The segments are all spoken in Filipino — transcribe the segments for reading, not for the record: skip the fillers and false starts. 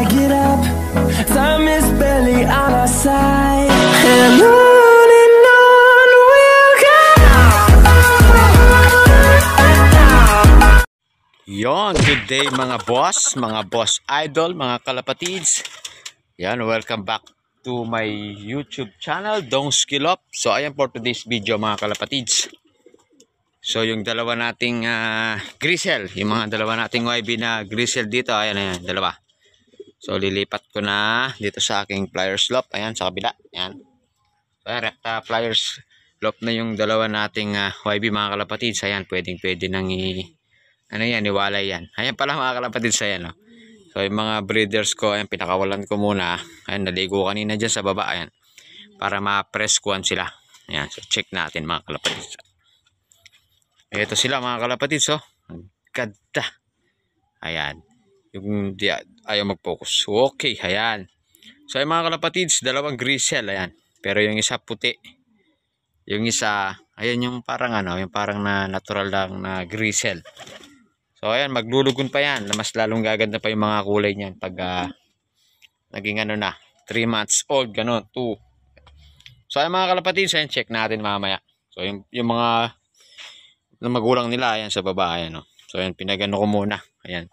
get up. Time is barely on our side, and on we'll go. Yon, good day mga boss idol, mga kalapatids. Yan, welcome back to my YouTube channel, Dong Skillop. So ayan for today's video mga kalapatids. So yung dalawa nating grisel, yung mga dalawa nating YB na grisel dito, ayan, dalawa. So lilipat ko na dito sa aking pliers loop, ayan sa kabila, ayan. So ayan, recta pliers loop na yung dalawa nating YB mga kalapatids. Ayan, pwede nang iwalay yan. Ayan pala mga kalapatids, ayan, no? So yung mga breeders ko, ayan, pinakawalan ko muna. Ayan, naligo kanina dyan sa baba, ayan, para ma-press kuhan sila. Ayan, so check natin mga kalapatids. Ito sila mga kalapatids, oh. Ganda. Ayan. Yung ayaw mag-focus. Okay, ayan. So yung mga kalapatids, dalawang grisel, ayan. Pero yung isa puti. Yung isa, ayan, yung parang yung parang na natural lang na grisel. So ayan, maglulugon pa yan. Mas lalong gaganda pa yung mga kulay niyan pag naging 3 months old, ganun, 2. So ayan mga kalapatids, ayan, check natin mamaya. So yung mga magulang nila, ayan sa baba, ayan, no? So ayan, pinagano ko muna, ayan.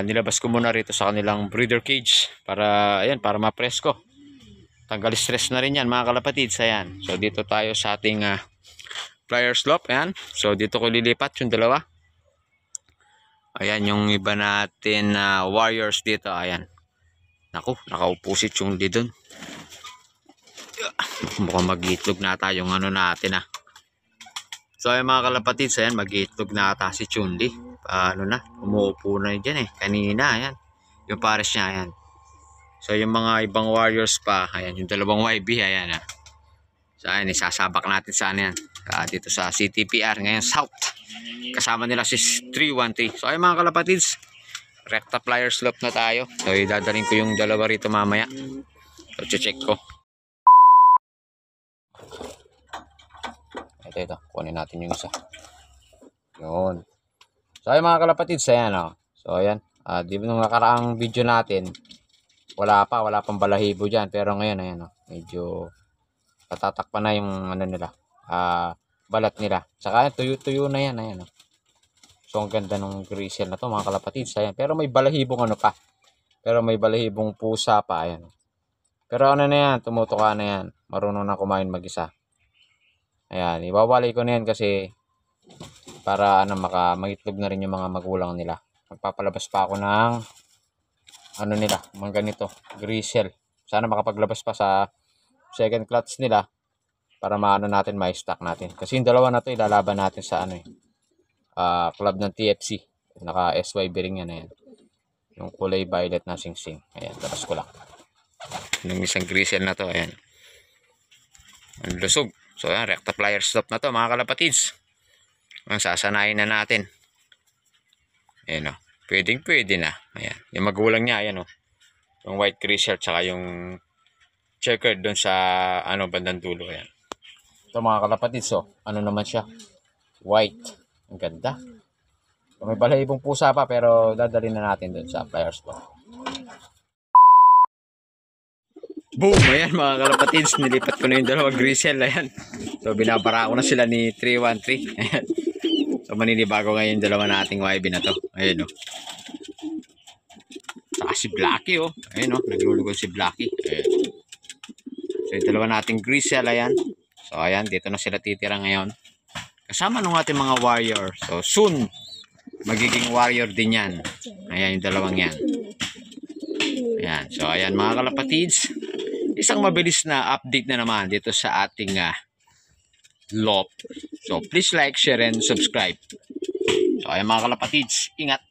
Nilabas ko muna rito sa kanilang breeder cage para, ayan, para ma-press ko. Tanggal stress na rin yan mga kalapatids, ayan. So dito tayo sa ating pliers loop, ayan. So dito ko lilipat yung dalawa. Ayan yung iba natin warriors dito, ayan. Naku, nakaupo si Chungli dun. Mukhang mag-itlog na tayo yung natin, So ayan mga kalapatids, ayan, mag-itlog na ata si Chunli. Umuupo na dyan kanina, ayan. Yung pares niya, ayan. So yung mga ibang warriors pa, ayan, yung dalawang YB, ayan. So ayan, isasabak natin sa yan. Dito sa CTPR, ngayon South. Kasama nila si 313. So ayan mga kalapatids, recta pliers loop na tayo. So idadaling ko yung dalawa rito mamaya. So check ko. Ito, kunin natin yung isa. Yun. So ayan mga kalapatids, ayan, So ayan, di ba nung nakaraang video natin, wala pang balahibo dyan. Pero ngayon, ayan, medyo patatakpan na yung nila, balat nila. Saka tuyo-tuyo na yan, ayan, So ang ganda ng grisel na to mga kalapatids, ayan. Pero may balahibong pa. Pero may balahibong pusa pa, ayan. Pero na yan, tumutuka na yan. Marunong na kumain mag-isa. Ayan, iwawalay ko na yan kasi para magitlog na rin yung mga magulang nila. Magpapalabas pa ako ng nila, mga ganito, grisel. Sana makapaglabas pa sa second clutch nila para natin, ma-stock natin. Kasi yung dalawa na to ilalaban natin sa club ng TFC. Naka SYB ring yan, ayan. Yung kulay violet na sing-sing. Ayan, labas ko lang. Yung isang grisel na to, ayan. Ang lusog. So ayan, recta pliers stop na to mga kalapatids. Ang sasanayin na natin. Ayan, pwede na. Ayan, yung magulang niya, ayan, yung white grisel tsaka yung checkered doon sa bandang dulo, ayan. Ito mga kalapatids, naman siya, white. Ang ganda. So, may balahibong pusa pa pero dadalhin na natin doon sa pliers stop. Boom! Ayan mga kalapatids, nilipat ko na yung dalawang grisel, ayan. So binabara ko na sila ni 313. Ayan. So maninibago ngayon yung dalawa nating YB na to. Ayan, Saka si Blacky, Ayan, naglulugod si Blacky. Ayan. So yung dalawa nating grisel, ayan. So ayan, dito na sila titira ngayon. Kasama nung ating mga warrior. So soon, magiging warrior din yan. Ayan yung dalawang yan. Ayan. So ayan mga kalapatids, isang mabilis na update na naman dito sa ating loop. So please like, share, and subscribe. So ayan mga kalapatids, ingat.